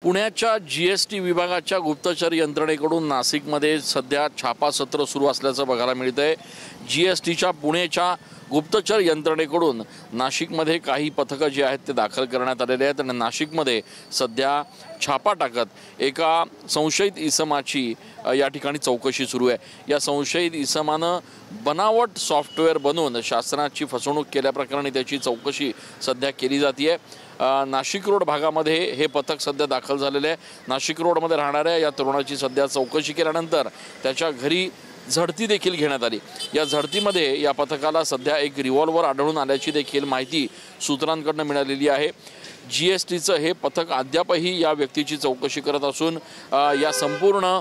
पुण्याच्या जीएसटी विभागाच्या गुप्तचर यंत्रणेकडून नाशिकमध्ये सध्या छापासत्र सुरू असल्याचं बघायला मिळतंय। जीएसटीच्या पुण्याच्या गुप्तचर यंत्रणेकडून नाशिकमध्ये काही पथकं जी आहेत ते दाखल करण्यात आलेले आहेत आणि नाशिकमध्ये सध्या छापा टाकत एका संशयित इसमाची या ठिकाणी चौकशी सुरू आहे। या संशयित इसमानं बनावट सॉफ्टवेअर बनवून शासनाची फसवणूक केल्याप्रकरणी त्याची चौकशी सध्या केली जाते आहे। नाशिक रोड भागामध्ये हे पथक सध्या दाखल झालेले आहे। नाशिक रोडमध्ये राहणाऱ्या या तरुणाची सध्या चौकशी केल्यानंतर त्याच्या घरी झडती देखील घेण्यात आली। या झडतीमध्ये या पथकाला सध्या एक रिव्हॉल्वर आढळून आल्याची देखील माहिती सूत्रांकडून मिळालेली आहे। जीएसटीचं हे पथक अद्यापही या व्यक्तीची चौकशी करत असून या संपूर्ण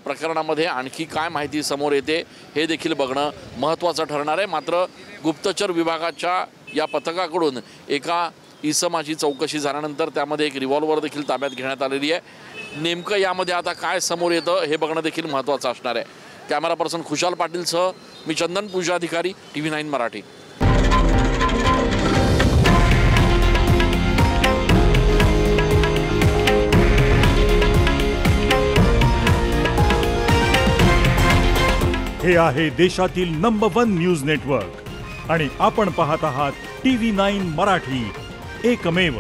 प्रकरणामध्ये आणखी काय माहिती समोर येते हे देखील बघणं महत्त्वाचं ठरणार आहे। मात्र गुप्तचर विभागाच्या या पथकाकडून एका इसमाची चौकशी झाल्यानंतर त्यामध्ये एक रिव्हॉल्वर देखील ताब्यात घेण्यात आलेली आहे। नेमकं यामध्ये आता काय समोर येतं हे बघणं देखील महत्त्वाचं असणार आहे। कॅमेरा पर्सन खुशाल पाटीलसह मी चंदन पूजा अधिकारी TV9 मराठी। हे आहे देशातील नंबर 1 न्यूज नेटवर्क आणि आपण पाहत आहात TV9 मराठी, एकमेव।